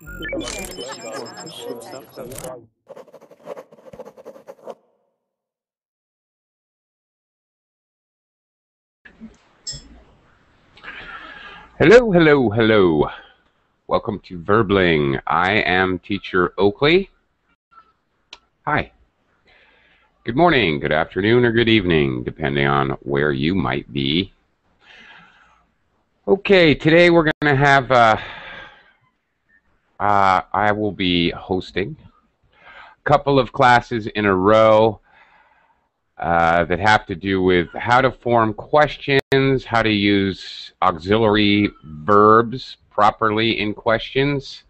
Hello, hello, hello. Welcome to Verbling. I am teacher Oakley. Hi. Good morning, good afternoon, or good evening, depending on where you might be. Okay, today we're going to have, I will be hosting a couple of classes in a row that have to do with how to form questions, how to use auxiliary verbs properly in questions.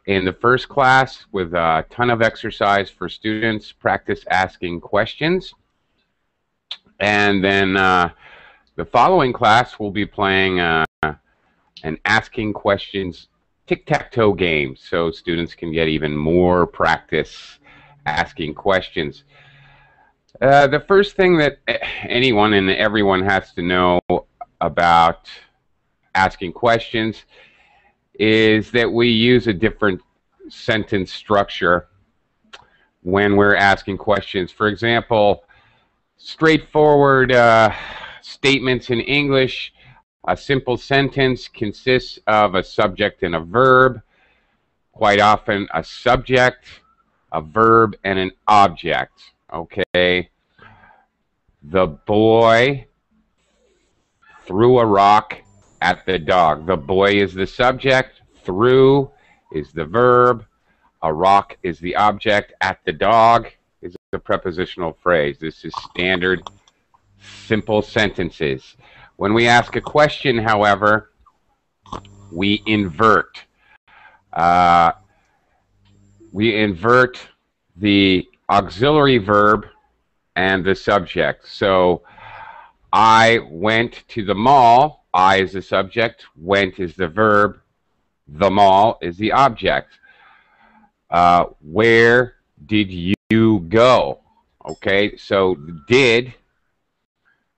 In the first class, with a ton of exercise for students, practice asking questions. And then the following class, we'll be playing an asking questions Tic Tac Toe game, so students can get even more practice asking questions. The first thing that anyone and everyone has to know about asking questions is that we use a different sentence structure when we're asking questions. For example, straightforward statements in English, a simple sentence consists of a subject and a verb, quite often a subject, a verb, and an object. Okay, the boy threw a rock at the dog. The boy is the subject, threw is the verb, a rock is the object, at the dog is the prepositional phrase. This is standard simple sentences. When we ask a question, however, we invert. We invert the auxiliary verb and the subject. So, I went to the mall. I is the subject, went is the verb, the mall is the object. Where did you go? Okay, so did,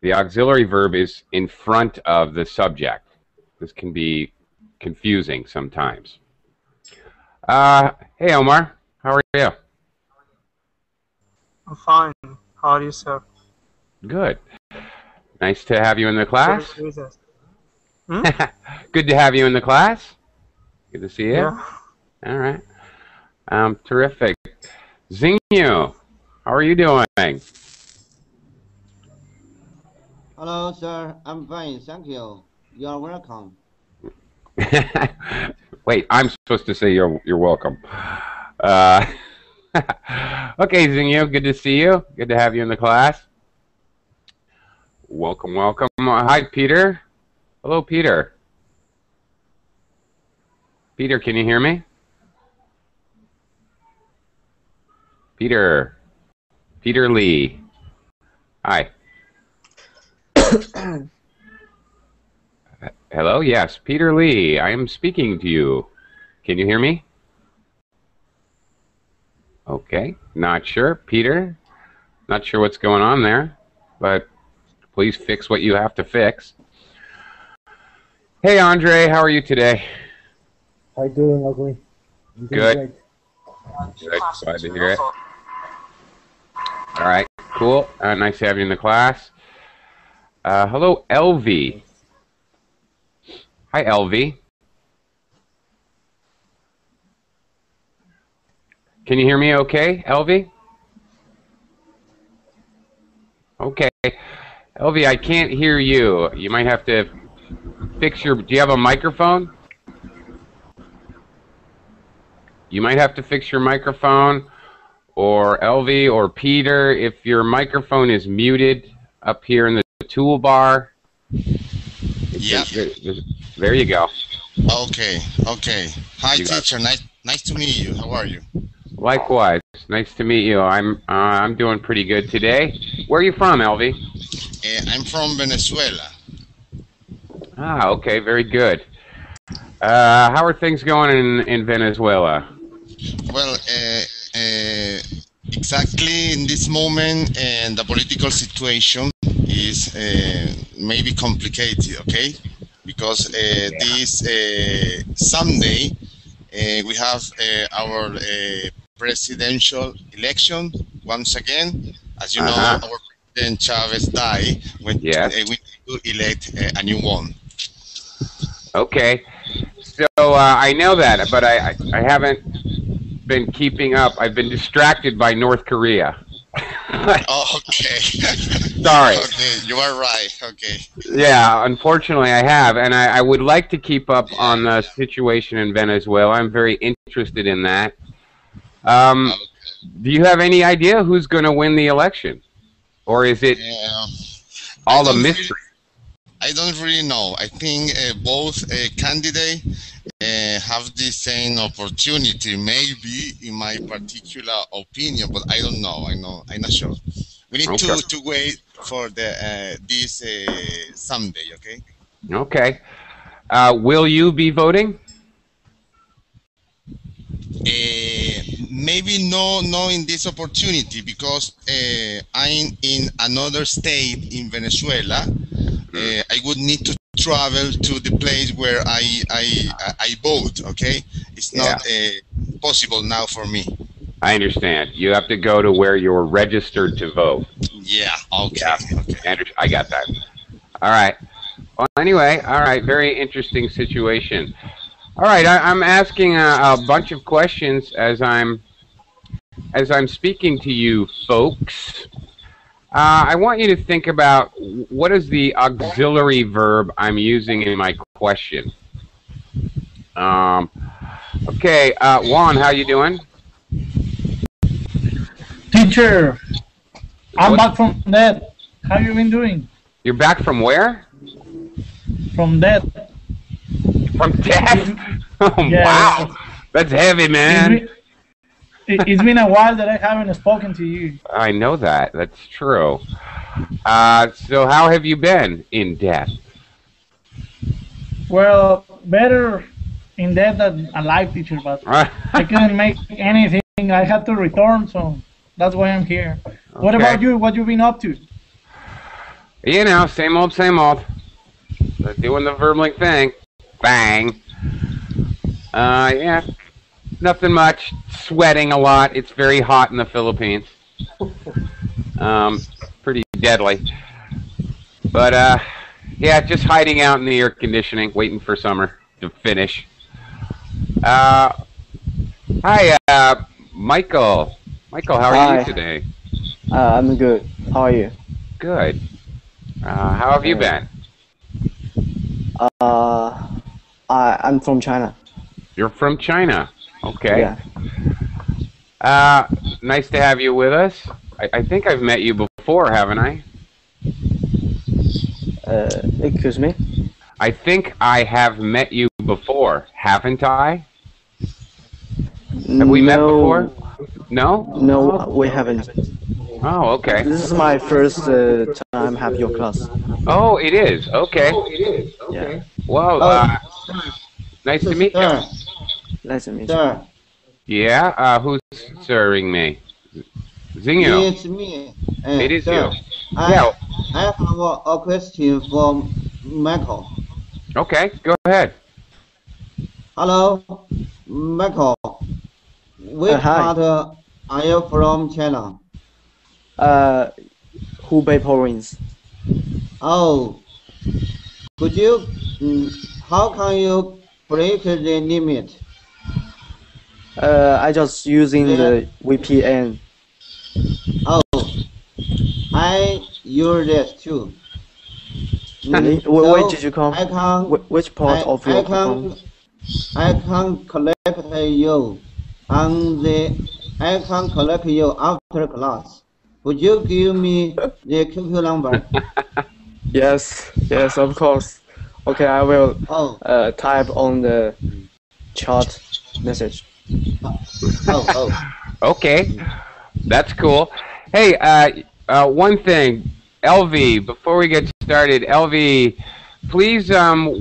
the auxiliary verb is in front of the subject. This can be confusing sometimes. Hey Omar, how are you? I'm fine. How are you, sir? Good. Nice to have you in the class. Hmm? Good to have you in the class. Good to see you. Yeah. All right. Terrific. Zingyu, how are you doing? Hello, sir. I'm fine. Thank you. You are welcome. Wait, I'm supposed to say you're welcome. Okay, Zingyu, good to see you. Good to have you in the class. Welcome, welcome. Hi, Peter. Hello, Peter. Peter, can you hear me? Peter. Peter Lee. Hi. Hello, yes, Peter Lee. I am speaking to you. Can you hear me? Okay, not sure. Peter, not sure what's going on there, but please fix what you have to fix. Hey, Andre, how are you today? How you doing, Oakley? Good. Good. Glad to hear it. All right, cool. Nice to have you in the class. Hello, LV. Hi, LV. Can you hear me okay, LV? Okay. LV, I can't hear you. You might have to fix your... Do you have a microphone? You might have to fix your microphone, or LV or Peter, if your microphone is muted up here in the toolbar. Yeah. There you go. Okay. Okay. Hi, teacher. Nice to meet you. How are you? Likewise. Nice to meet you. I'm doing pretty good today. Where are you from, LV? I'm from Venezuela. Ah, okay. Very good. How are things going in Venezuela? Well, exactly in this moment, the political situation is maybe complicated, okay? Because this Sunday, We have our presidential election once again. As you know, our President Chavez died when we need to elect a new one. Okay. So I know that, but I haven't been keeping up. I've been distracted by North Korea. Oh, okay. Sorry. Okay, you are right. Okay. Yeah, unfortunately I have, and I would like to keep up on the situation in Venezuela. I'm very interested in that. Do you have any idea who's going to win the election? Or is it all a mystery? I don't really know. I think both candidates have the same opportunity, maybe in my particular opinion, but I don't know. I'm not sure. We need to wait for this Sunday, okay? Okay. Will you be voting? Maybe no in this opportunity because I'm in another state in Venezuela. I would need to travel to the place where I vote. Okay, it's not possible now for me. I understand. You have to go to where you're registered to vote. Yeah. Okay. Yeah. Okay. I got that. All right. Well, anyway, all right. Very interesting situation. All right. I'm asking a bunch of questions as I'm speaking to you folks. I want you to think about what is the auxiliary verb I'm using in my question. Okay, Juan, how you doing? Teacher, I'm back from death. How you been doing? You're back from where? From death. From death? Oh, Yeah. Wow, that's heavy, man. It's been a while that I haven't spoken to you. I know that. That's true. So how have you been in death? Well, better in death than alive, teacher, but I couldn't make anything. I had to return, so that's why I'm here. What about you? What you been up to? You know, same old, same old. Doing the verbling thing. Bang. Yeah. Nothing much. Sweating a lot. It's very hot in the Philippines. Pretty deadly. But, yeah, just hiding out in the air conditioning, waiting for summer to finish. Hi, Michael. Michael, how are you today? I'm good. How are you? Good. How have you been? I'm from China. You're from China. Okay. Yeah. Nice to have you with us. I think I've met you before, haven't I? Excuse me? I think I have met you before, haven't I? Have we met before? No? No, we haven't. Oh, okay. This is my first time have your class. Oh, it is. Okay. Yeah. Well, nice to meet you. Nice to meet you. Sir, Yeah, who's serving me? Xingyu. it's me. It is sir, you. I have a question for Michael. Okay, go ahead. Hello, Michael. Which hi. part are you from China? Hubei province. Oh, could you? How can you break the limit? I just using the VPN. Oh, I use this too. Where did you come? I can. Which part of your I can collect you on the. I can collect you after class. Would you give me the QQ number? Yes, yes, of course. Okay, I will type on the chat message. Okay, that's cool. Hey, one thing, LV, before we get started, LV, please,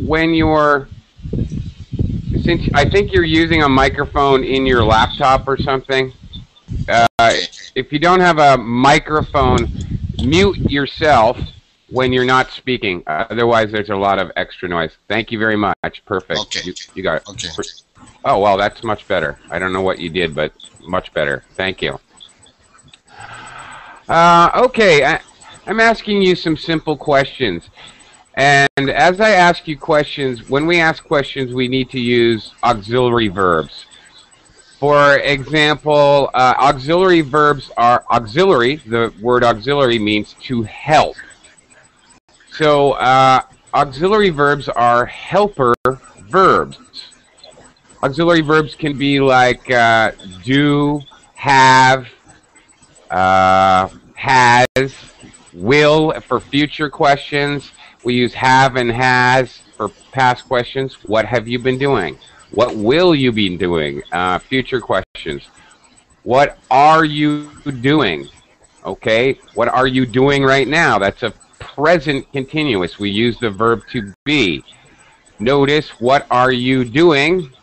when you're, since I think you're using a microphone in your laptop or something, if you don't have a microphone, mute yourself when you're not speaking. Otherwise, there's a lot of extra noise. Thank you very much. Perfect. Okay. You got it. Okay. Oh, well, that's much better. I don't know what you did, but much better. Thank you. Okay, I'm asking you some simple questions. And as I ask you questions, when we ask questions, we need to use auxiliary verbs. For example, auxiliary verbs are auxiliary. The word auxiliary means to help. So auxiliary verbs are helper verbs. Auxiliary verbs can be like do, have, has, will for future questions. We use have and has for past questions. What have you been doing? What will you be doing? Future questions. What are you doing? Okay, what are you doing right now? That's a present continuous. We use the verb to be. Notice, what are you doing?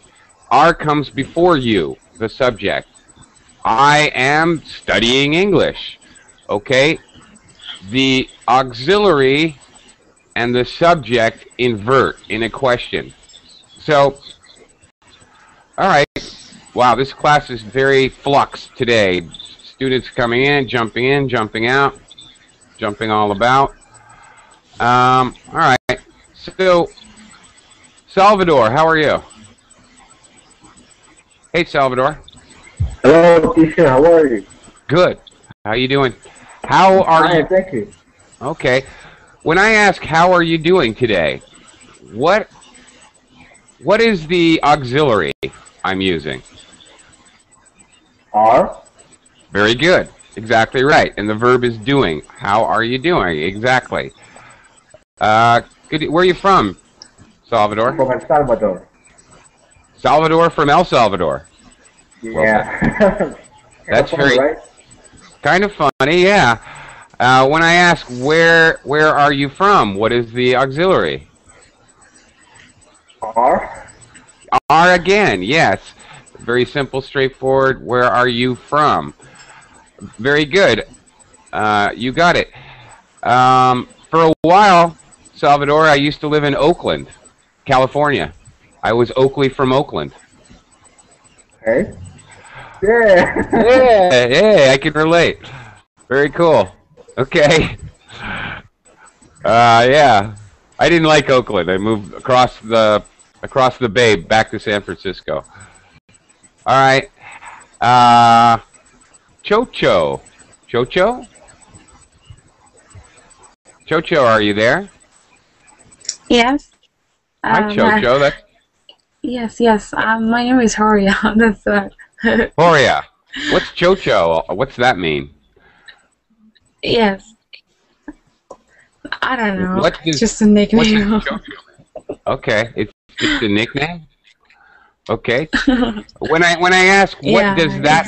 Are comes before you, the subject. I am studying English. Okay? The auxiliary and the subject invert in a question. So, all right. Wow, this class is very flux today. Students coming in, jumping out, jumping all about. All right. So, Salvador, how are you? Hey, Salvador. Hello, teacher. How are you? Good. How you doing? How are you? Thank you. Okay. When I ask how are you doing today, what is the auxiliary I'm using? Are. Very good. Exactly right. And the verb is doing. How are you doing? Exactly. Good. Where are you from, Salvador? From El Salvador. Salvador from El Salvador. Yeah. That's funny, very right? kind of funny, yeah. When I ask where are you from, what is the auxiliary? Are. Are again, yes. Very simple, straightforward. Where are you from? Very good. You got it. For a while, Salvador, I used to live in Oakland, California. I was Oakley from Oakland. Okay. Yeah. Yeah, I can relate. Very cool. Okay. Yeah. I didn't like Oakland. I moved across the bay back to San Francisco. All right. Chocho. Chocho? Chocho, are you there? Yes. Hi, Chocho. Yes. My name is Horia. That's right. Horia. What's Chocho? What's that mean? Yes. I don't know. What does, just a nickname. What does Chocho mean? Okay, it's just a nickname. Okay. When I ask what does that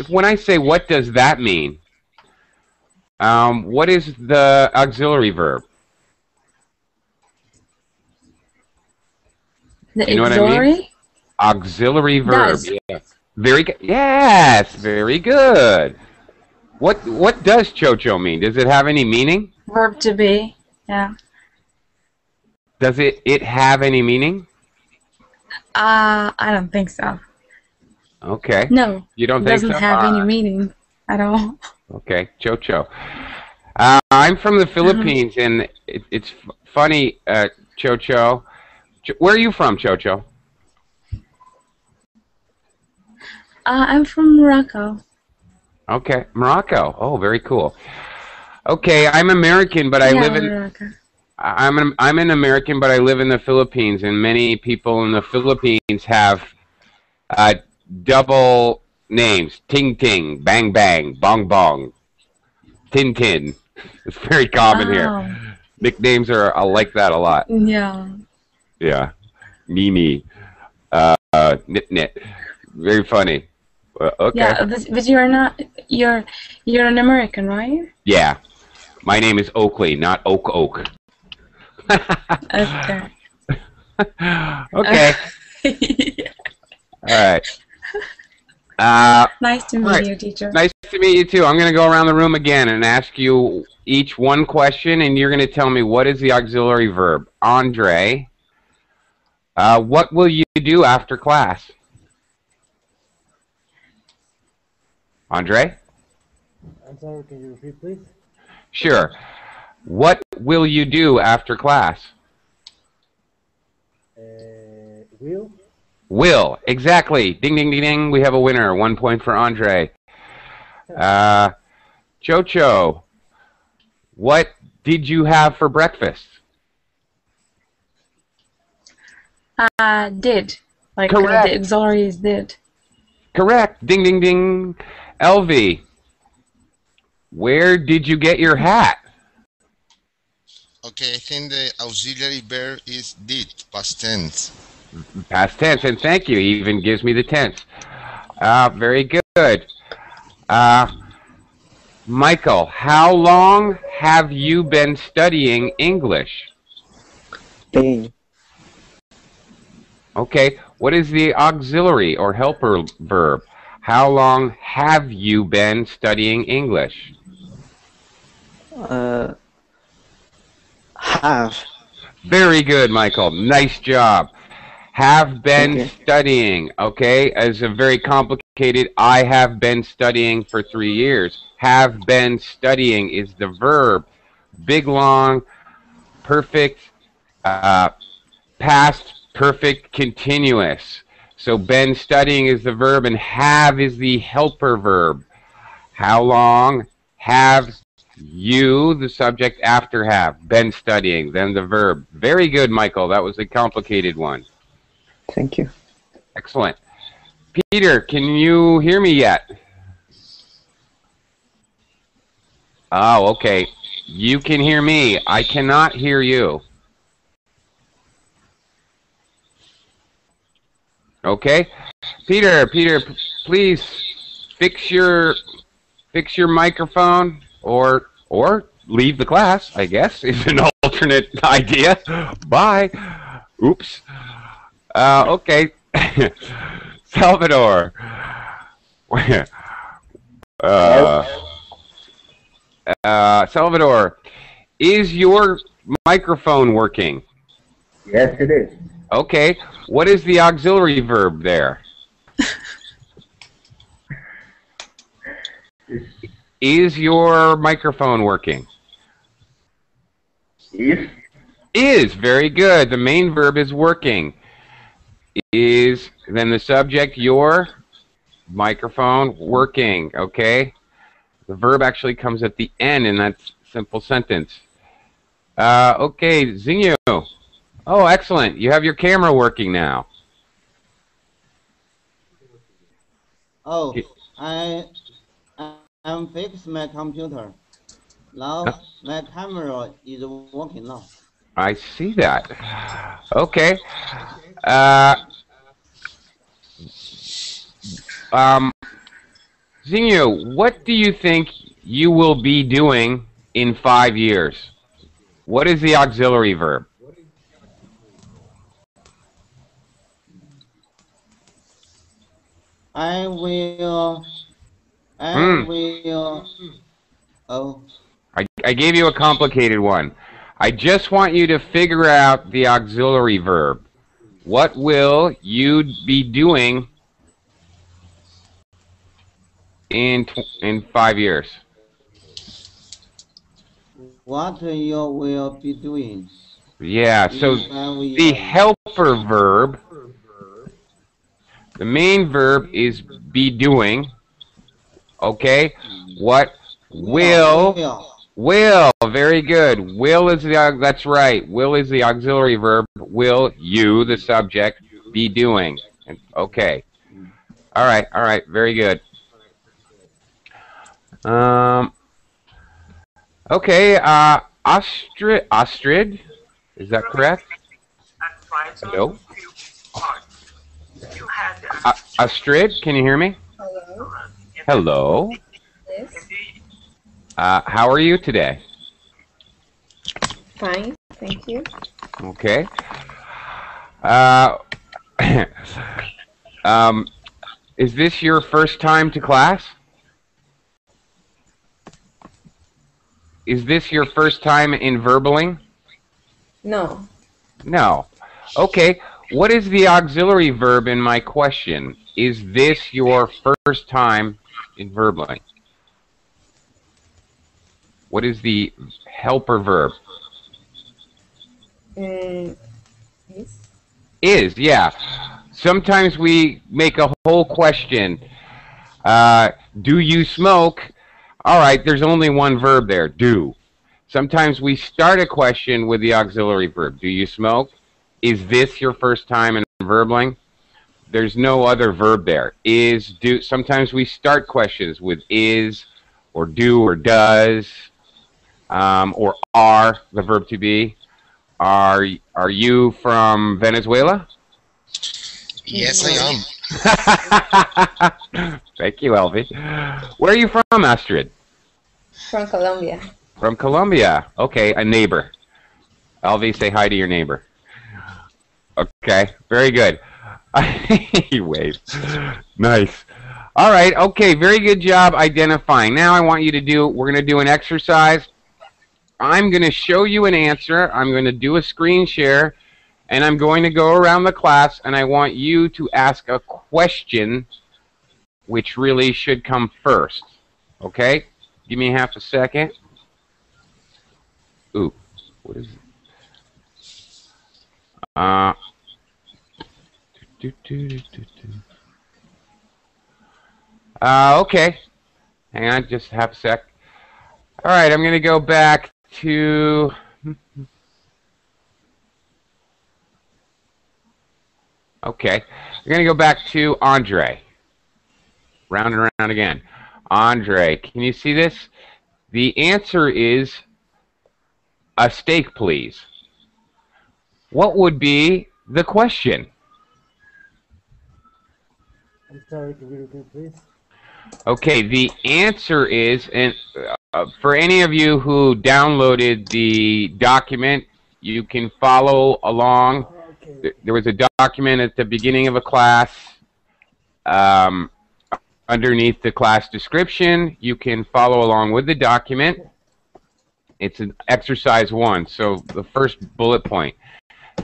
when I say what does that mean? What is the auxiliary verb? The you know auxiliary? What I mean? Auxiliary verb. Does. Yeah. Very good. Yes, very good. What does Chocho mean? Does it have any meaning? Verb to be. Yeah. Does it have any meaning? I don't think so. Okay. No. You don't it think so? doesn't have any meaning at all. Okay, Chocho. I'm from the Philippines, and it's funny, Chocho. Where are you from, Chocho? I'm from Morocco. Okay, Morocco. Oh, very cool. Okay, I'm American, but I live in. Morocco. I'm an American, but I live in the Philippines, and many people in the Philippines have double names: Ting Ting, Bang Bang, Bong Bong, Tin Tin. It's very common here. Nicknames are like that a lot. Yeah. Yeah, Mimi, Nit Nit. Very funny. Okay. Yeah, but you're not. You're an American, right? Yeah, my name is Oakley, not Oak. Okay. Okay. All right. Nice to meet you, teacher. Nice to meet you too. I'm going to go around the room again and ask you each one question, and you're going to tell me what is the auxiliary verb. Andre, What will you do after class? Andre? I'm sorry, can you repeat, please? Sure. What will you do after class? Will? Will, exactly. Ding, ding, ding, ding. We have a winner. 1 point for Andre. Chocho, what did you have for breakfast? Did. Like Correct. the auxiliary is did. Correct. Ding, ding, ding. Elvie, where did you get your hat? Okay, I think the auxiliary verb is did, past tense. Past tense, and thank you. He even gives me the tense. Very good. Michael, how long have you been studying English? Been. Okay, what is the auxiliary or helper verb? How long have you been studying English? Have. Very good, Michael. Nice job. Have been studying, okay, as a very complicated, I have been studying for 3 years. Have been studying is the verb. Big, long, perfect, past, perfect, continuous. So been studying is the verb and have is the helper verb. How long have you, the subject after have, been studying, then the verb. Very good, Michael. That was a complicated one. Thank you. Excellent. Peter, can you hear me yet? Oh, okay. You can hear me. I cannot hear you. Okay. Peter, please fix your microphone or leave the class, I guess, is an alternate idea. Bye. Oops. Okay. Salvador. Salvador, is your microphone working? Yes, it is. Okay. What is the auxiliary verb there? Is your microphone working? Is. Is. Very good. The main verb is working. Is, then the subject, your microphone working. Okay? The verb actually comes at the end in that simple sentence. Okay, Zinyu. Oh, excellent. You have your camera working now. Oh, I'm fixed my computer. Now my camera is working now. I see that. Okay. Zinyu, what do you think you will be doing in 5 years? What is the auxiliary verb? I will. Oh. I gave you a complicated one. I just want you to figure out the auxiliary verb. What will you be doing in 5 years? What you will be doing? Yeah, so the helper verb, the main verb is be doing. Okay? What will? Will, very good. Will is the, that's right. Will is the auxiliary verb. Will you, the subject, be doing? Okay. All right, very good. Okay, Astrid, is that correct? Hello? Astrid, can you hear me? Hello. Hello. Yes. How are you today? Fine, thank you. Okay. Is this your first time to class? Is this your first time in verbaling? No. No. Okay. What is the auxiliary verb in my question? Is this your first time in verbling? What is the helper verb? Is, yeah. Sometimes we make a whole question. Do you smoke? All right, there's only one verb there, do. Sometimes we start a question with the auxiliary verb. Do you smoke? Is this your first time in verbling? There's no other verb there. Is, do. Sometimes we start questions with is, or do, or does, or are, the verb to be. Are you from Venezuela? Yes, I am. Thank you, Elvie. Where are you from, Astrid? From Colombia. From Colombia. Okay, a neighbor. Elvie, say hi to your neighbor. Okay, very good. He waves. Nice. All right, okay, very good job identifying. Now I want you to do, we're going to do an exercise. I'm going to show you an answer. I'm going to do a screen share, and I'm going to go around the class, and I want you to ask a question which really should come first. Okay? Give me half a second. Ooh, what is it? Okay. Hang on, just half a sec. All right, I'm going to go back to... Okay. I'm going to go back to Andre. Round and round again. Andre, can you see this? The answer is a steak, please. What would be the question? I'm sorry, can you repeat, please? Okay, the answer is, and for any of you who downloaded the document, you can follow along. Okay. There was a document at the beginning of a class. Underneath the class description, you can follow along with the document. It's an exercise 1, so the first bullet point.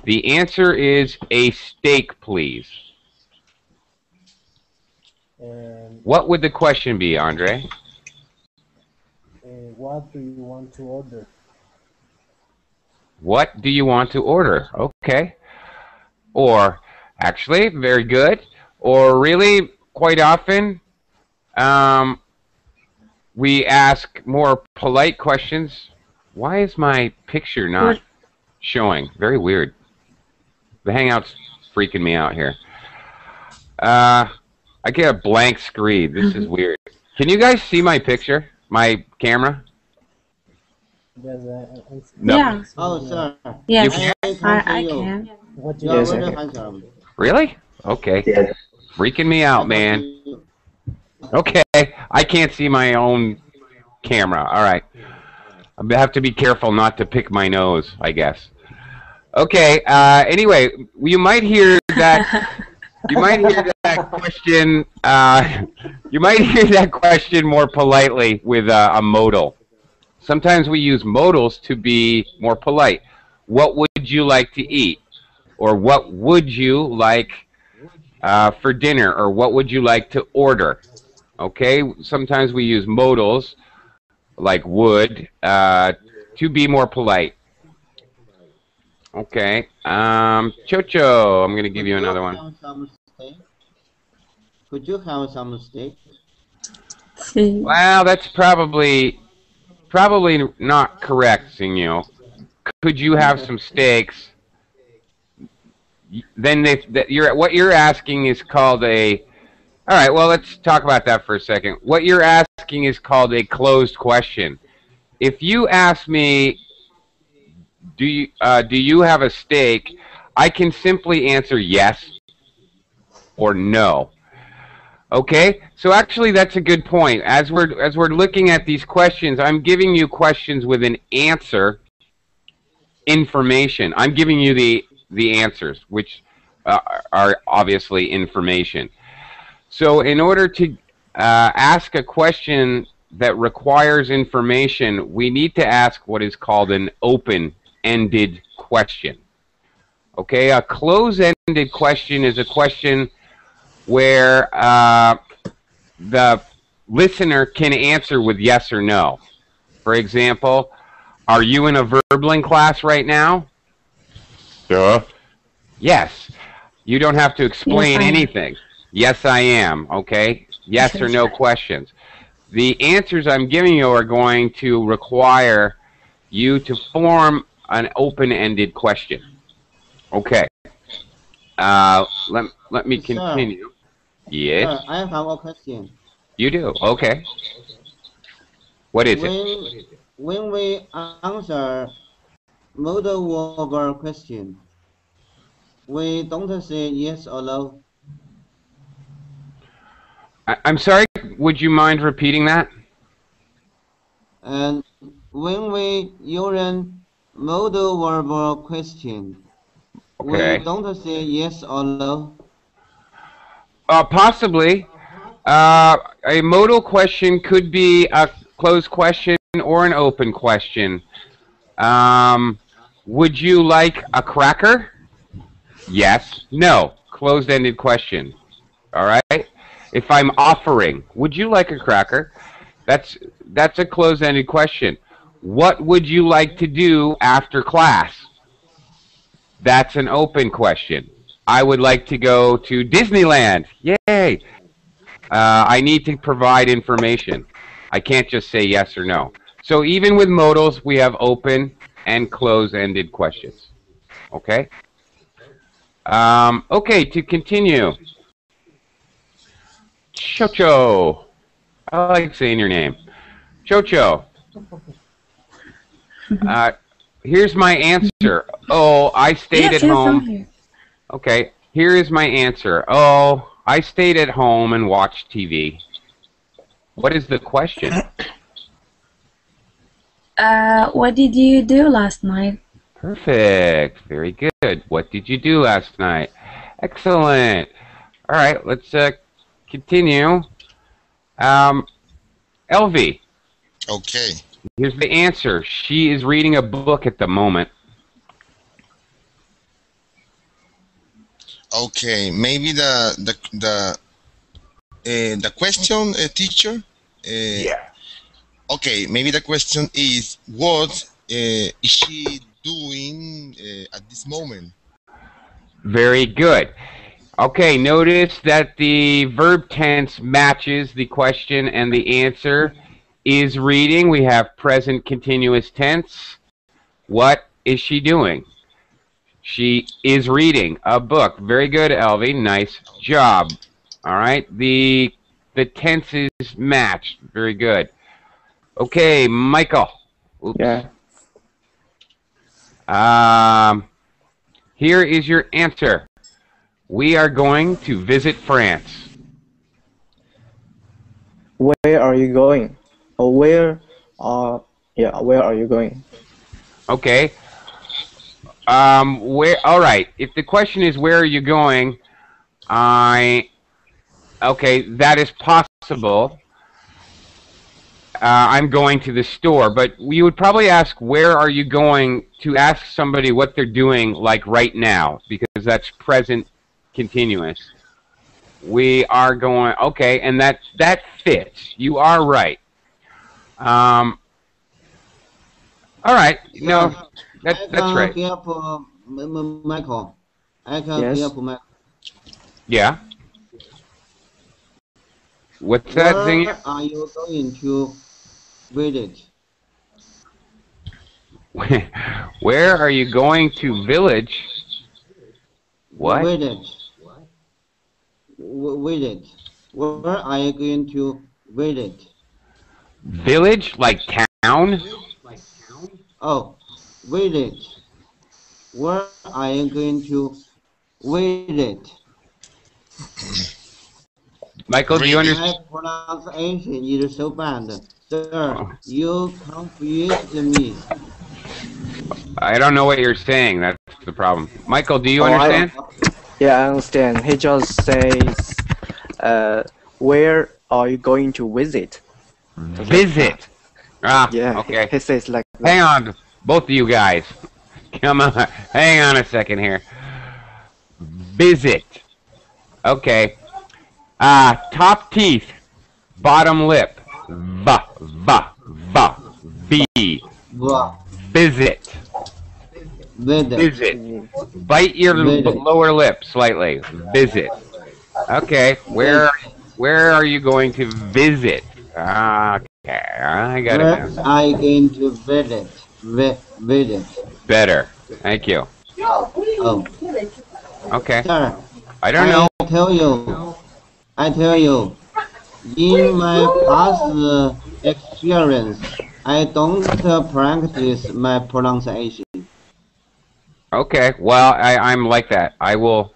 The answer is a steak, please. What would the question be, Andre? What do you want to order? What do you want to order? Okay. Or, actually, very good. Or really, quite often, we ask more polite questions. Why is my picture not showing? Very weird. The Hangout's freaking me out here. I get a blank screen. This is weird. Can you guys see my picture? My camera? Yes, No. Yeah. Oh, sir. Yes, You I can. Yes, Really? Okay. Yes. Freaking me out, man. Okay. I can't see my own camera. All right. I have to be careful not to pick my nose, I guess. Okay. Anyway, you might hear that. You might hear that question. You might hear that question more politely with a modal. Sometimes we use modals to be more polite. What would you like to eat? Or what would you like for dinner? Or what would you like to order? Okay. Sometimes we use modals like would to be more polite. Okay. Chocho, I'm going to give you another one. Could you have some steak? Well, that's probably not correct, Signor. Could you have some steaks? Then what you're asking is called a... All right, well, let's talk about that for a second. What you're asking is called a closed question. If you ask me, do you have a steak, I can simply answer yes or no. Okay, so actually that's a good point. As we're looking at these questions, I'm giving you questions with an answer, information. I'm giving you the answers, which are obviously information. So in order to ask a question that requires information, we need to ask what is called an open-ended question. Okay, a close-ended question is a question where the listener can answer with yes or no. For example, are you in a verbling class right now? Yeah. Yes. You don't have to explain anything. Yes, I am. Okay? Yes or no questions. The answers I'm giving you are going to require you to form an open-ended question. Okay. Let me continue. Sir, Yes. sir, I have a question. You do. Okay. What is it? When we answer modal verb question, we don't say yes or no. I'm sorry. Would you mind repeating that? And when we use modal verb question, Okay. we don't say yes or no. Possibly. A modal question could be a closed question or an open question. Would you like a cracker? Yes. No. Closed-ended question. All right. If I'm offering, would you like a cracker? That's a closed-ended question. What would you like to do after class? That's an open question. I would like to go to Disneyland. Yay! I need to provide information. I can't just say yes or no. So even with modals, we have open and close-ended questions. Okay? Okay, to continue. Chocho. I like saying your name. Chocho. Here's my answer. Oh, I stayed at home. Okay, here is my answer. Oh, I stayed at home and watched TV. What is the question? What did you do last night? Perfect. Very good. What did you do last night? Excellent. All right, let's continue. LV. Okay. Here's the answer. She is reading a book at the moment. Okay, maybe the question, teacher. Yeah. Okay, maybe the question is what is she doing at this moment? Very good. Okay, notice that the verb tense matches the question and the answer is reading. We have present continuous tense. What is she doing? She is reading a book. Very good, Elvie. Nice job. All right, the tenses matched. Very good. Okay, Michael. Oops. Yeah. Here is your answer. We are going to visit France. Where are you going? Or where are you going? Okay. Where? All right. If the question is where are you going, okay, that is possible. I'm going to the store, but you would probably ask where are you going to ask somebody what they're doing like right now, because that's present continuous. We are going, okay, and that fits. You are right. All right, no, that's right. Michael. I can Yes. help Michael. Yeah. What's that thing? Where are you going to visit? Where are you going to village? What? Visit. Visit. Where are you going to visit? Village, like town? Oh, visit. Where are you going to visit? Michael, do you understand? My pronunciation is so bad. Sir, you confused me. I don't know what you're saying. That's the problem. Michael, do you Oh, understand? Yeah, I understand. He just says, where are you going to visit? Visit. Ah, Yeah, okay. he says like that. Hang on, both of you guys. Come on. Hang on a second here. Visit. Okay. Top teeth. Bottom lip. V. Visit. Visit. Bite your lower lip slightly. Visit. Okay. Where are you going to visit? Okay. I got it. I going to visit. Visit. Better. Thank you. Oh. Okay. Sir, I don't know. I tell you, in my past experience, I don't practice my pronunciation. Okay. Well, I'm like that. I will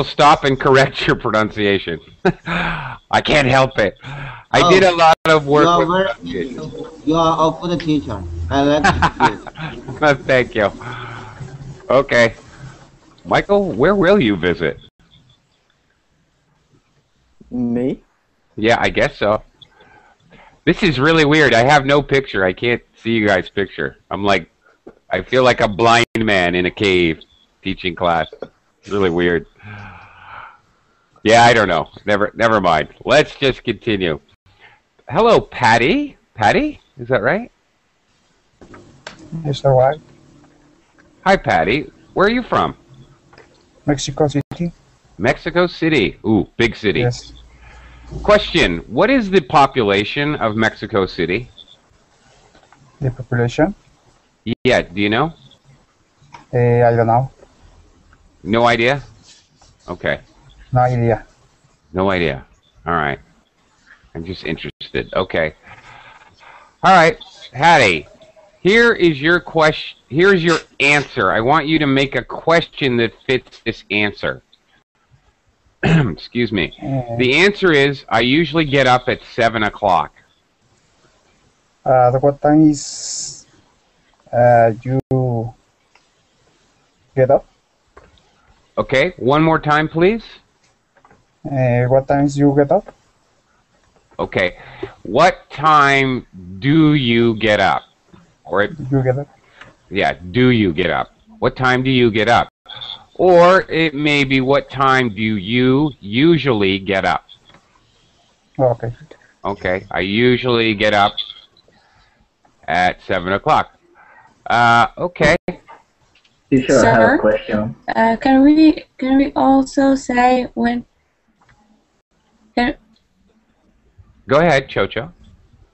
stop and correct your pronunciation. I can't help it. I did a lot of work with you are a good teacher. I like it. Thank you. Okay. Michael, where will you visit? Me? Yeah, I guess so. This is really weird. I have no picture. I can't see you guys' picture. I feel like a blind man in a cave teaching class. It's really weird. Yeah, I don't know. Never mind. Let's just continue. Hello, Patty. Patty? Is that right? Yes, sir. Why? Hi, Patty. Where are you from? Mexico City. Mexico City. Ooh, big city. Yes. Question. What is the population of Mexico City? The population? Yeah, do you know? I don't know. No idea? Okay. No idea. No idea. All right. I'm just interested. Okay. All right, Patty. Here is your question. Here's your answer. I want you to make a question that fits this answer. Excuse me. The answer is, I usually get up at 7 o'clock. What time is you get up? Okay, one more time, please. What time you get up? Okay, what time do you get up? Or you get up? Yeah, do you get up? What time do you get up? Or it may be, what time do you usually get up? Okay. Okay, I usually get up at 7 o'clock. Okay. Teacher, I have a question. Can we also say when? Go ahead, Chocho.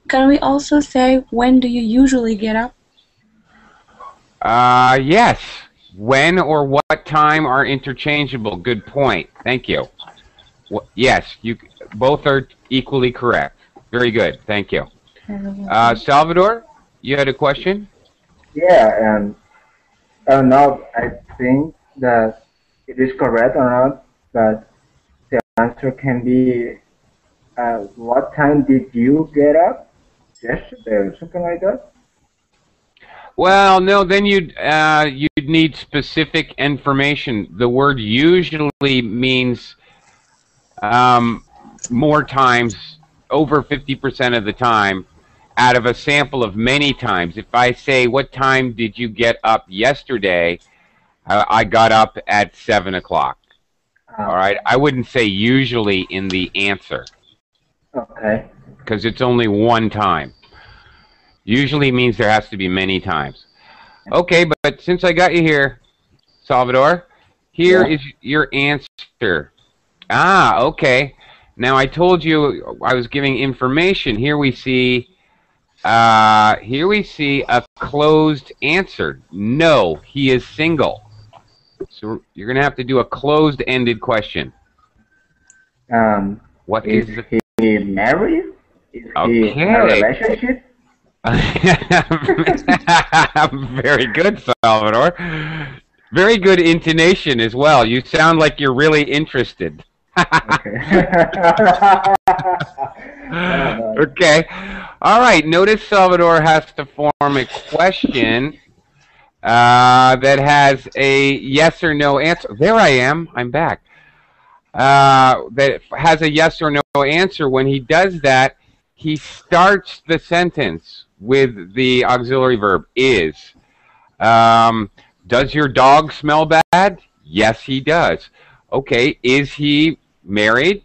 Can we also say when do you usually get up? Yes. When or what time are interchangeable. Good point. Thank you. Yes, you both are equally correct. Very good. Thank you. Salvador, you had a question? Yeah, and I don't know. I think that it is correct or not, but the answer can be, what time did you get up yesterday or something like that? Well, no. Then you'd need specific information. The word usually means more times, over 50% of the time, out of a sample of many times. If I say, what time did you get up yesterday? I got up at 7 o'clock. All right. I wouldn't say usually in the answer. Okay. Because it's only one time. Usually means there has to be many times. Okay, but since I got you here, Salvador, here is your answer. Okay. Now I told you I was giving information. Here we see a closed answer. No, he is single. So you're going to have to do a closed-ended question. What is he married? Is he in a relationship? Very good, Salvador. Very good intonation as well. You sound like you're really interested. Okay. All right. Notice Salvador has to form a question that has a yes or no answer. There I am. I'm back. That has a yes or no answer. When he does that, he starts the sentence with the auxiliary verb is. Does your dog smell bad? Yes, he does. Okay, is he married?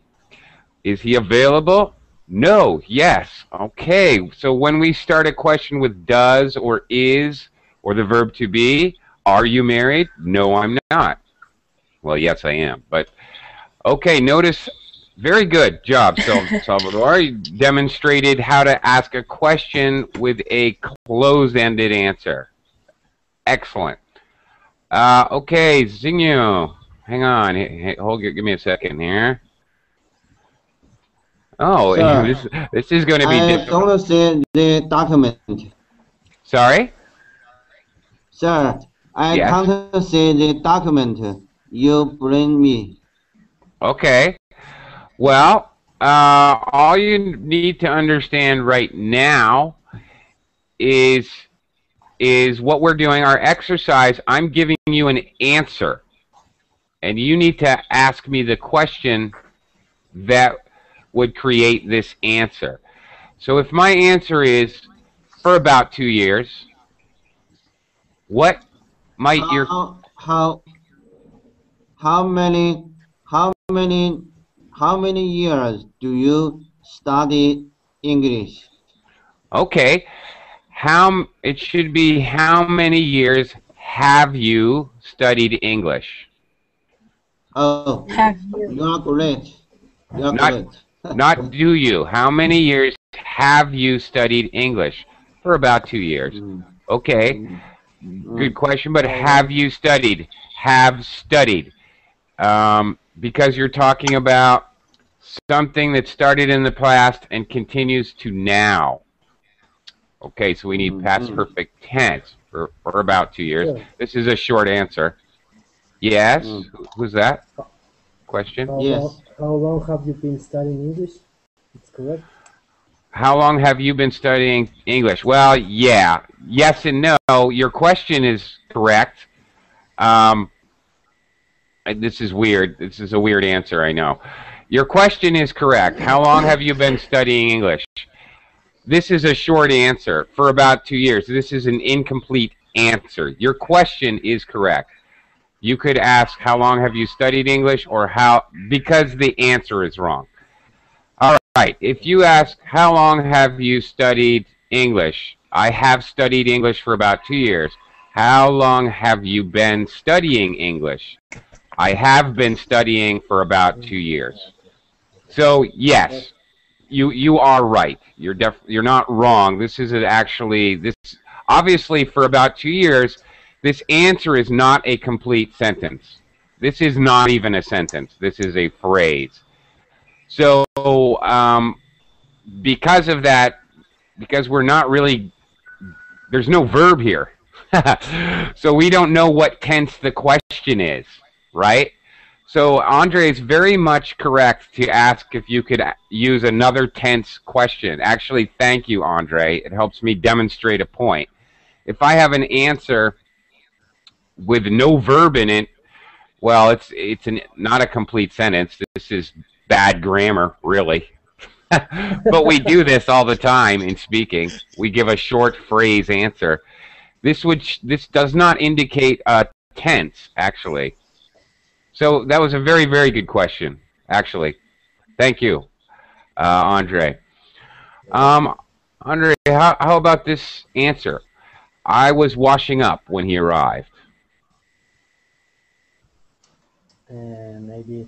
Is he available? No, yes. Okay, so when we start a question with does or is or the verb to be, are you married? No, I'm not. Well, yes, I am. But, okay, notice, very good job, Salvador. You demonstrated how to ask a question with a closed-ended answer. Excellent. Okay, Zinho, hang on. Hey, give me a second here. Oh, this is going to be difficult. I don't see the document. Sorry? Sir, I Yes? can't see the document you bring me. Okay. Well, all you need to understand right now is what we're doing, our exercise. I'm giving you an answer, and you need to ask me the question that would create this answer. So if my answer is for about 2 years, what might how many years do you study English? Okay. It should be how many years have you studied English? Oh, you are correct. You are correct. Not do you. How many years have you studied English? For about 2 years. Okay. Good question, but have you studied? Have studied. Because you're talking about something that started in the past and continues to now. Okay, so we need past perfect tense for about 2 years. Sure. This is a short answer. Yes? Who's that? Question? How long have you been studying English? It's correct. How long have you been studying English? Well, yeah. Yes and no. Your question is correct. This is weird. This is a weird answer, I know. Your question is correct. How long have you been studying English? This is a short answer. For about 2 years. This is an incomplete answer. Your question is correct. You could ask, how long have you studied English, or because the answer is wrong. All right. If you ask, how long have you studied English? I have studied English for about 2 years. How long have you been studying English? I have been studying for about 2 years. So, yes, you are right. You're not wrong. This is obviously for about 2 years, this answer is not a complete sentence. This is not even a sentence. This is a phrase. So, because of that, because we're not really, there's no verb here. So we don't know what tense the question is, right? So Andre is very much correct to ask if you could use another tense question. Actually, thank you, Andre. It helps me demonstrate a point. If I have an answer with no verb in it, well, it's not a complete sentence. This is bad grammar, really. But we do this all the time in speaking. We give a short phrase answer. This does not indicate a tense, actually. So that was a very, very good question, actually. Thank you, Andre. Andre, how about this answer? I was washing up when he arrived. Maybe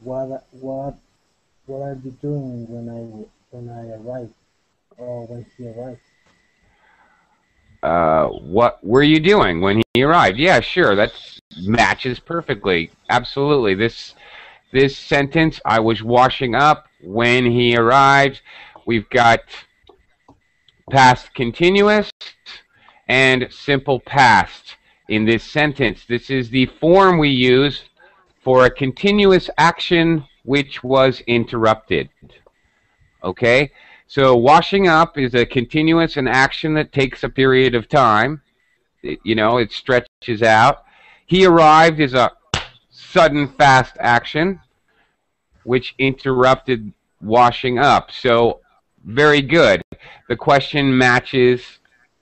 what are you doing when I arrive, or when he arrived? What were you doing when he arrived? Yeah, sure, that matches perfectly. Absolutely. This sentence, I was washing up when he arrived. We've got past continuous and simple past in this sentence. This is the form we use for a continuous action which was interrupted. Okay? So washing up is a continuous an action that takes a period of time. It stretches out. He arrived is a sudden fast action which interrupted washing up. So very good. The question matches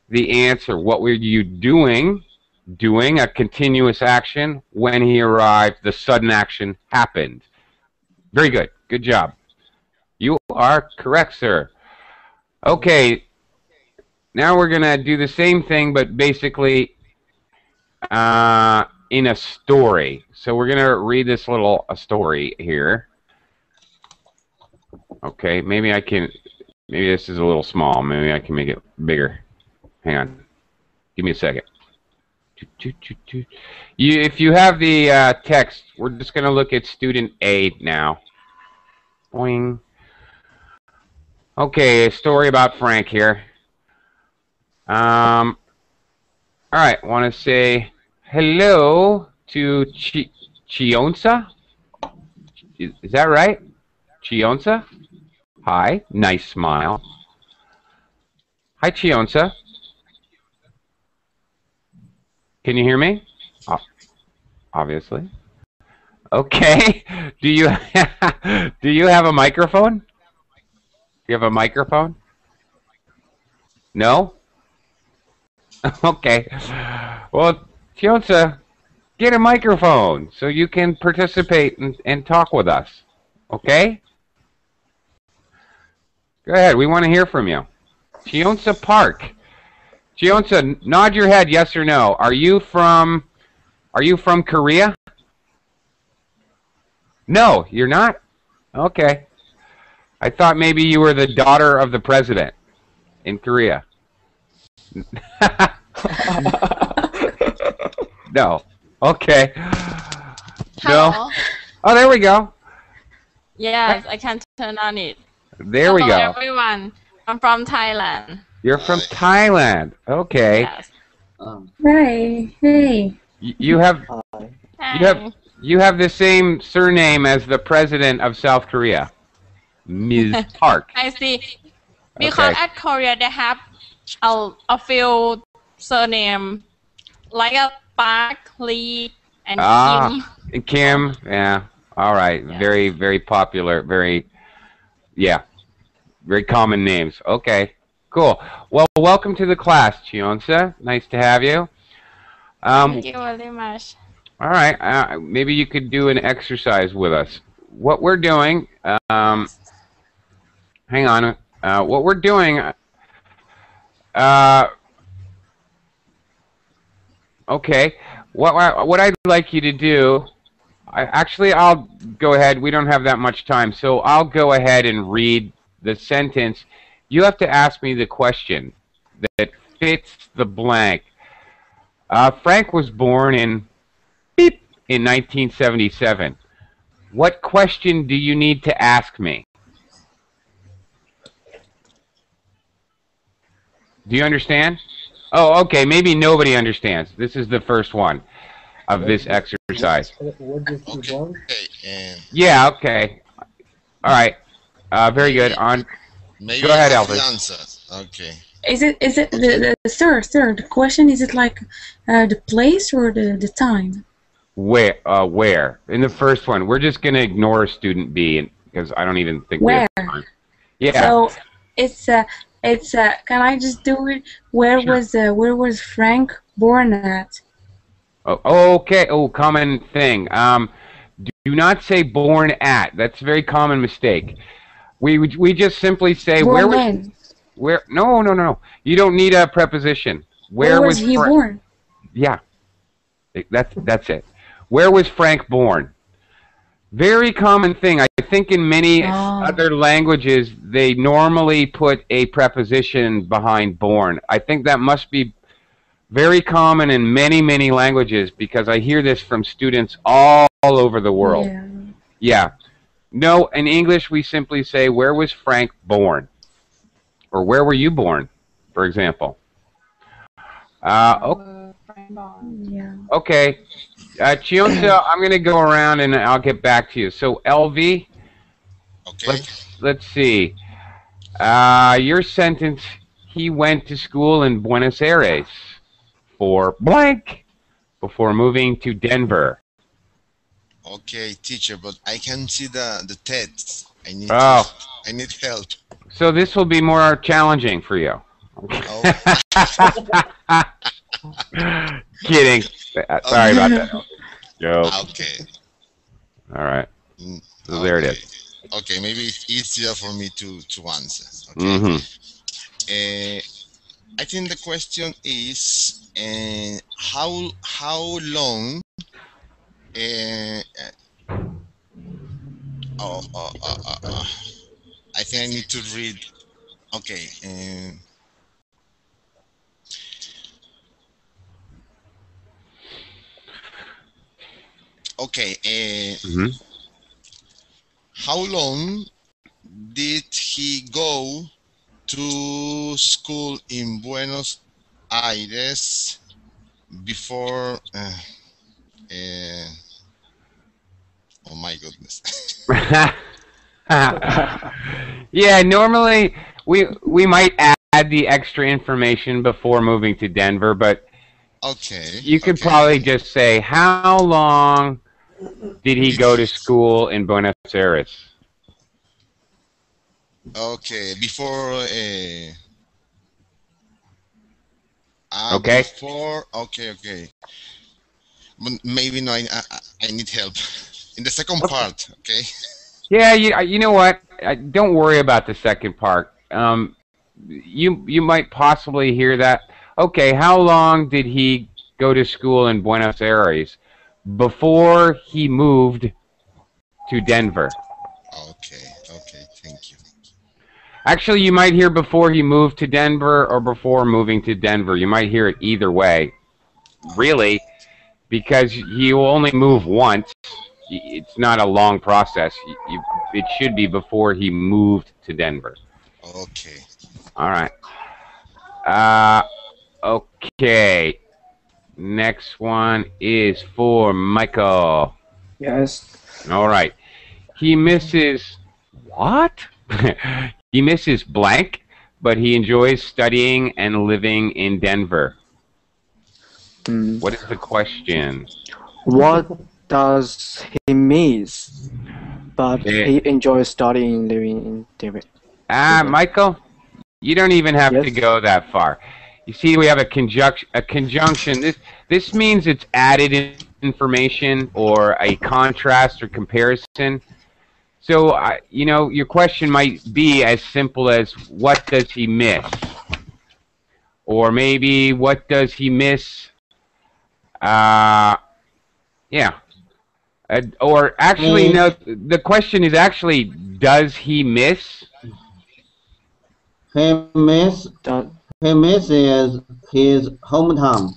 the answer. What were you doing doing a continuous action. When he arrived, the sudden action happened. Very good. Good job. You are correct, sir. Okay. Now we're going to do the same thing, but basically in a story. So we're going to read this little story here. Okay. Maybe this is a little small. Maybe I can make it bigger. Hang on. Give me a second. If you have the text, we're just going to look at student A now. Boing. Okay, a story about Frank here. All right, want to say hello to Chionsa? Is that right? Chionsa? Hi, nice smile. Hi, Chionsa. Can you hear me? Obviously. Okay. Do you have a microphone? Do you have a microphone? No? Okay. Well, Chionsa, get a microphone so you can participate and talk with us. Okay? Go ahead. We want to hear from you. Chionsa Park. Chionsa, nod your head yes or no. Are you from Korea? No, you're not? Okay. I thought maybe you were the daughter of the president in Korea. No. Okay. Hello. No. Oh, there we go. Yes, I can turn on it. There we Hello, go. everyone. I'm from Thailand. You're from Thailand. Okay. Yes. Right. Hey. You have the same surname as the president of South Korea, Ms. Park. I see. Because Okay. at Korea they have a few surname like a Park, Lee, and Kim. And Kim, yeah. All right. Yeah. Very, very popular. Very common names. Okay. Cool. Well, welcome to the class, Chionsa. Nice to have you. Thank you very much. All right. Maybe you could do an exercise with us. What we're doing, hang on. What we're doing, okay. What I'd like you to do, I'll go ahead. We don't have that much time, so I'll go ahead and read the sentence. You have to ask me the question that fits the blank. Frank was born in 1977. What question do you need to ask me? Do you understand? Oh, okay. Maybe nobody understands. This is the first one of this exercise. What is he born? Yeah, okay. All right. Very good. Maybe Go ahead, that's the Elvis. answer. Okay. Is it the sir? The question is it like the place or the time? Where? In the first one, we're just gonna ignore student B because I don't even think we have time. Yeah. So it's can I just do it? Where was Frank born at? Oh, okay. Oh, common thing. Do not say born at. That's a very common mistake. We just simply say Born where in. was No. You don't need a preposition. Where was he born? Yeah. That's it. Where was Frank born? Very common thing. I think in many other languages they normally put a preposition behind born. I think that must be very common in many languages because I hear this from students all over the world. Yeah. No, in English we simply say, where was Frank born? Or where were you born, for example? Okay. Chionsa, I'm going to go around and I'll get back to you. So, LV, okay. Let's see. Your sentence, he went to school in Buenos Aires for blank before moving to Denver. Okay, teacher, but I can see the text. I need help. So this will be more challenging for you. Kidding. Sorry about that. Joke. Okay. All right. So there it is. Okay, maybe it's easier for me to answer. Okay. I think the question is how long. I think I need to read. Okay. Okay. How long did he go to school in Buenos Aires before? Oh my goodness. Yeah, normally we might add the extra information before moving to Denver, but okay, you could probably just say, how long did he go to school in Buenos Aires? Okay, before okay. Before, okay. But maybe no, I need help in the second part. Okay. Yeah, you know what? Don't worry about the second part. You might possibly hear that. Okay, how long did he go to school in Buenos Aires before he moved to Denver? Okay, thank you. Actually, you might hear before he moved to Denver or before moving to Denver. You might hear it either way. Really, because he will only move once. It's not a long process. It should be before he moved to Denver. Okay. All right. Okay. Next one is for Michael. Yes. All right. He misses what? He misses blank, but he enjoys studying and living in Denver. What is the question? What does he miss? But he enjoys studying and living in Denver. Michael, you don't even have to go that far. You see, we have a conjunction. This means it's added information or a contrast or comparison. So, you know, your question might be as simple as, what does he miss? Or maybe, what does he miss? Yeah. Or actually, no, the question is actually, does he miss? He misses his hometown.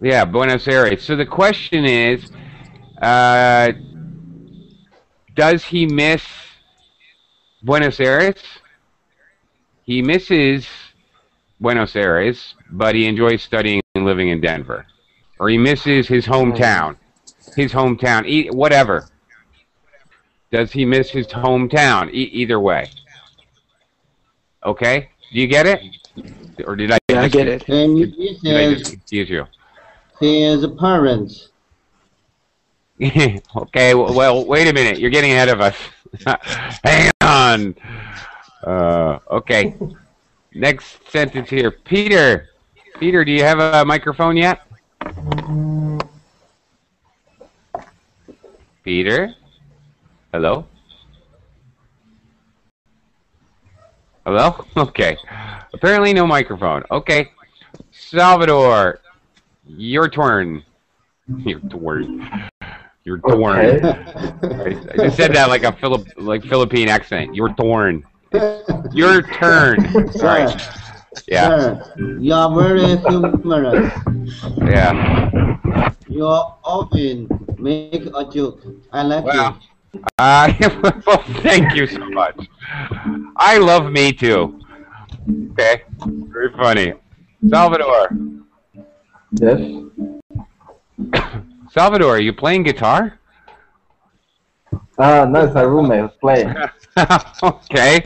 Yeah, Buenos Aires. So the question is, does he miss Buenos Aires? He misses Buenos Aires, but he enjoys studying and living in Denver. Or he misses his hometown. His hometown, whatever. Does he miss his hometown? Either way. Okay? Do you get it? Or did I? Yeah, I get it. Did I just confuse you? His parents. Okay, well, wait a minute. You're getting ahead of us. Hang on. Okay. Next sentence here. Peter. Peter, do you have a microphone yet? Peter? Hello? Hello? Okay. Apparently no microphone. Okay. Salvador, your turn. Your turn. Your turn. I just said that like a Philippine accent. Your turn. Your turn. Sorry. Yeah. You are very humorous. Yeah. You often make a joke. I like you. Well, thank you so much. I love me too. Okay. Very funny. Salvador. Yes. Salvador, are you playing guitar? No, it's a roommate who's playing. Okay.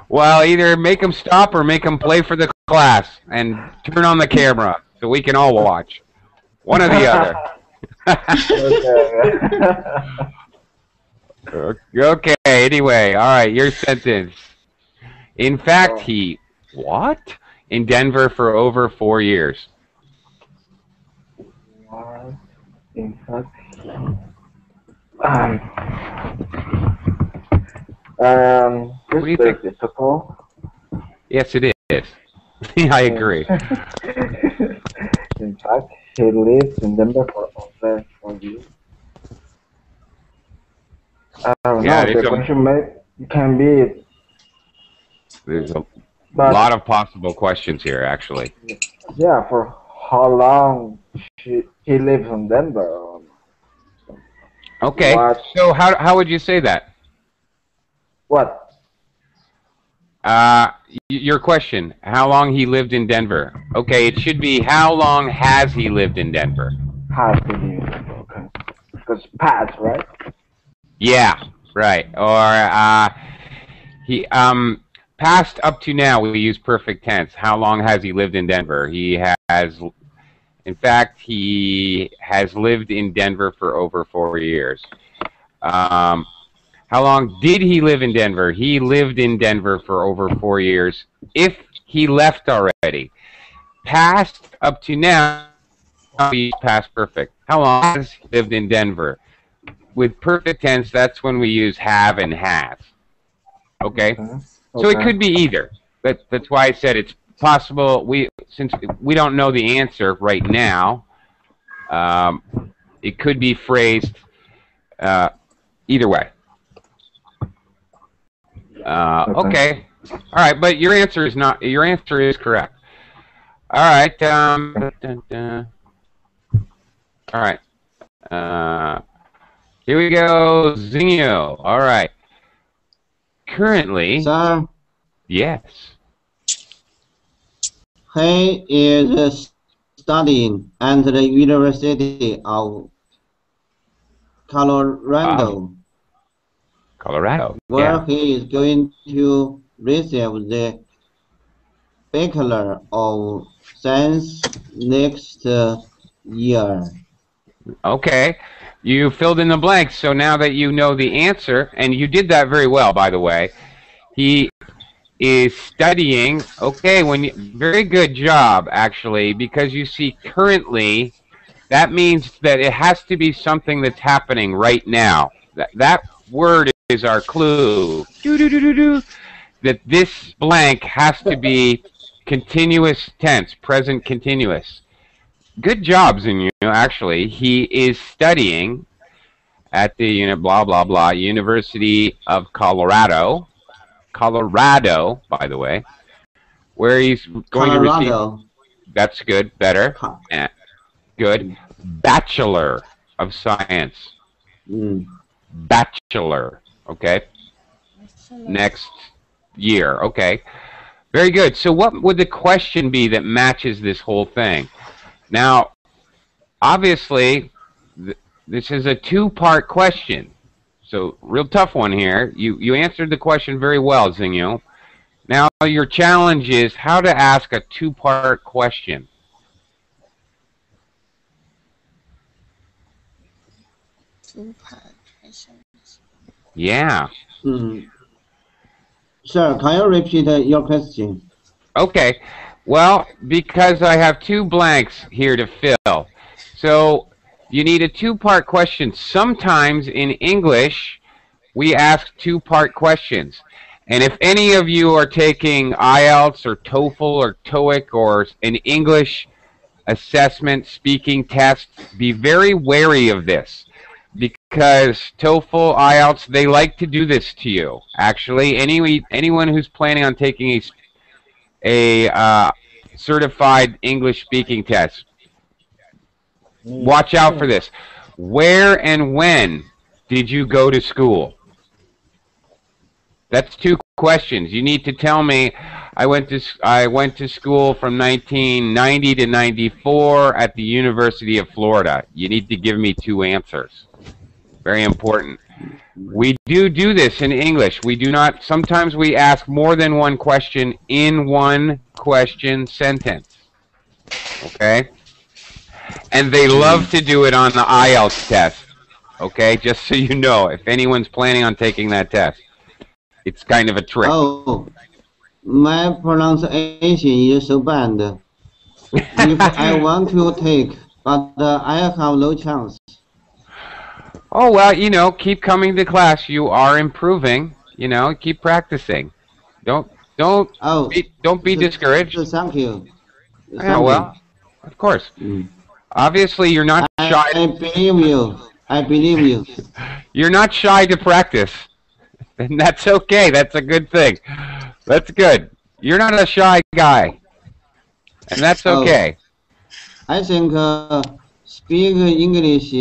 Well, either make him stop or make him play for the class and turn on the camera so we can all watch. One or the other. Okay, anyway. All right, your sentence. In fact, he, what? In Denver for over 4 years. In fact, What do you this think? is difficult. Yes, it is. I agree. In fact, he lived in Denver for over 4 years. I don't Yeah, know. The question can be. There's a But, lot of possible questions here, actually. Yeah, for how long he lives in Denver? Okay. So how would you say that? What? Your question, how long he lived in Denver. Okay, it should be how long has he lived in Denver? Has he lived in Denver, okay. Because past, right? Yeah, right. Or he past up to now we use perfect tense. How long has he lived in Denver? He has, in fact, he has lived in Denver for over 4 years. How long did he live in Denver? He lived in Denver for over 4 years. If he left already. Past up to now, we use past perfect. How long has he lived in Denver? With perfect tense, that's when we use have and has. Okay? So it could be either. That's why I said it's possible. Since we don't know the answer right now, it could be phrased either way. Okay. All right, but your answer is not. Your answer is correct. All right. All right. Here we go, Zinio. All right. Currently. Sir. Yes. He is studying at the University of Colorado. Colorado. Where he is going to receive the Bachelor of Science next year. Okay. You filled in the blanks, so now that you know the answer, and you did that very well, by the way, he is studying. Okay, very good job, actually, because you see currently, that means that it has to be something that's happening right now. That word is our clue. That this blank has to be continuous tense, present continuous. Good job, Zinyu, actually. He is studying at the blah, blah, blah, University of Colorado. Colorado, by the way, where he's going to receive. That's good, better. Good. Bachelor of Science. Bachelor, okay? Next year, okay. Very good. So what would the question be that matches this whole thing? Now, obviously, this is a two-part question. So, real tough one here. You answered the question very well, Zinyu. Now, your challenge is how to ask a two-part question. Two-part questions. Yeah. Sir, can you repeat your question? Okay. Well, because I have two blanks here to fill. So, you need a two-part question. Sometimes in English, we ask two-part questions. And if any of you are taking IELTS or TOEFL or TOEIC or an English assessment speaking test, be very wary of this. Because TOEFL, IELTS, they like to do this to you. Actually, anyone who's planning on taking a certified English speaking test, watch out for this. Where and when did you go to school? That's two questions. You need to tell me, I went to school from 1990 to 94 at the University of Florida. You need to give me two answers. Very important. We do this in English. We do not, sometimes we ask more than one question in one question sentence. Okay? And they love to do it on the IELTS test. Okay? Just so you know, if anyone's planning on taking that test. It's kind of a trick. Oh, my pronunciation is so bad. If I want to take but I have no chance. Oh, well, you know, keep coming to class. You are improving. You know, keep practicing. Don't be discouraged. Thank you. Yeah, well, of course. Obviously, you're not shy. I believe you. I believe you. You're not shy to practice, and that's okay. That's a good thing. That's good. You're not a shy guy, and that's okay. I think speak English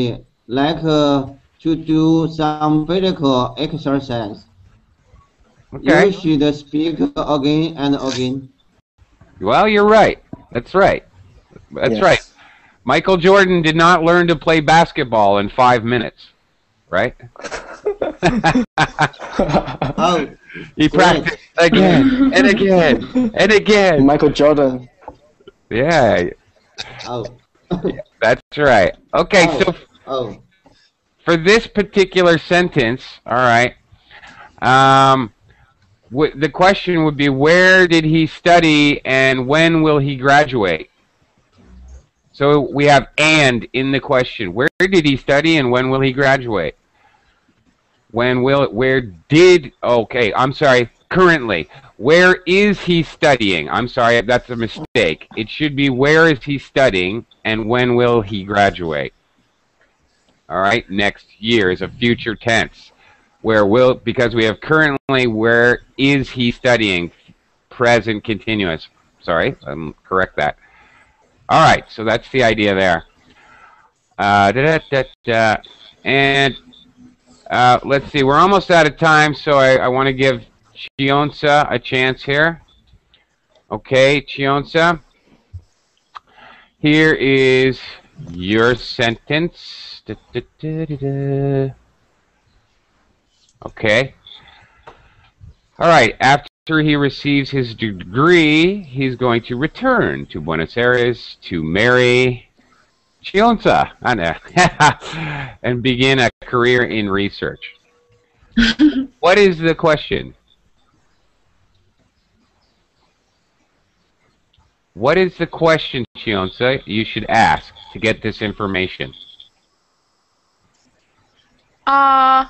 like to do some physical exercise. Okay. You should speak again and again. Well, you're right. That's right. That's right. Michael Jordan did not learn to play basketball in 5 minutes, right? He practiced again and again and again. Michael Jordan. Yeah. That's right. Okay, so for this particular sentence, all right, the question would be, where did he study and when will he graduate? So we have "and" in the question. Where did he study and when will he graduate? Okay, I'm sorry, currently. Where is he studying? I'm sorry, that's a mistake. It should be, where is he studying and when will he graduate? All right, next year is a future tense. Because we have currently, where is he studying? Present continuous. Sorry, correct that. All right, so that's the idea there. And let's see, we're almost out of time, so I want to give Chionsa a chance here. Okay, Chionsa, here is your sentence. Okay. All right, after he receives his degree, he's going to return to Buenos Aires to marry Chionsa and begin a career in research. What is the question? What is the question, Chionsa, you should ask to get this information? I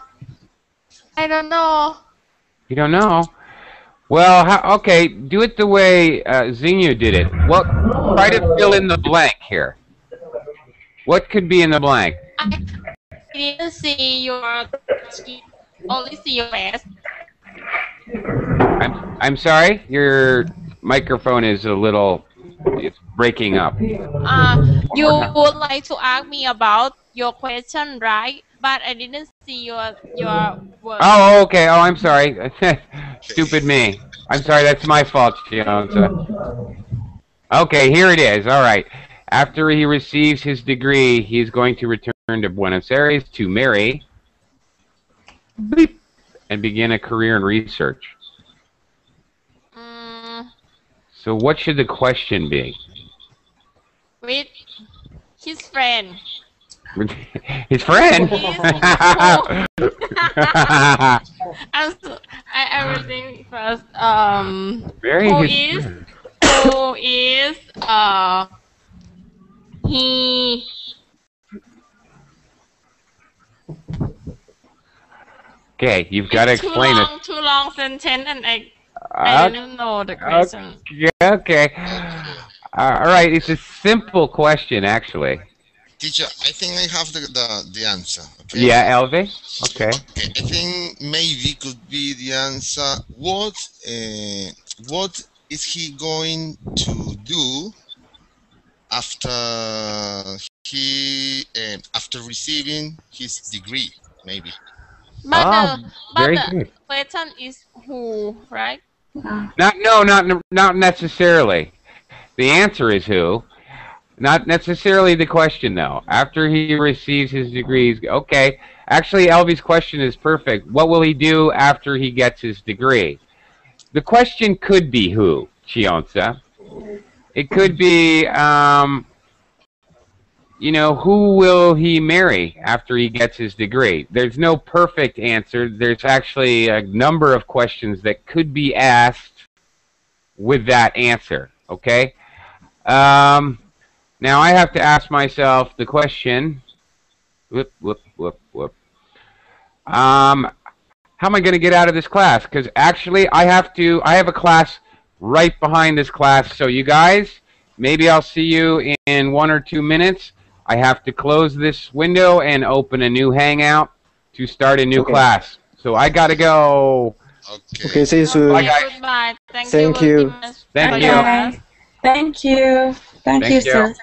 don't know. You don't know? Well, okay, do it the way Zinyu did it. Well, try to fill in the blank here. What could be in the blank? I didn't see your, only see your face. I'm sorry, your microphone is it's breaking up. You would like to ask me about your question, right? But I didn't see your word. Oh, okay. Oh, I'm sorry. Stupid me. I'm sorry. That's my fault, Chionsa. Okay, here it is. All right. After he receives his degree, he's going to return to Buenos Aires to marry and begin a career in research. So what should the question be? With his friend. His friend? Everything first. Very who is he? Okay, you've got to explain it. Too long sentence, and I don't know the question. Okay. All right, it's a simple question, actually. Teacher, I think I have the answer. Okay? Yeah, Elvi? Okay. I think maybe could be the answer. What is he going to do after receiving his degree? Maybe. But very the good. question is who, right? Not necessarily. The answer is who. Not necessarily the question, though. After he receives his degrees, okay. Actually, Elvi's question is perfect. What will he do after he gets his degree? The question could be who, Chionsa. It could be, who will he marry after he gets his degree? There's no perfect answer. There's actually a number of questions that could be asked with that answer, okay? Now I have to ask myself the question. Whoop, whoop, whoop, whoop. How am I going to get out of this class? Because actually, I have a class right behind this class. So you guys, maybe I'll see you in 1 or 2 minutes. I have to close this window and open a new Hangout to start a new class. So I got to go. Okay, see you soon. Bye, guys. Goodbye. Thank you. Thank you. Thank you. Thank you, Thank you. sir.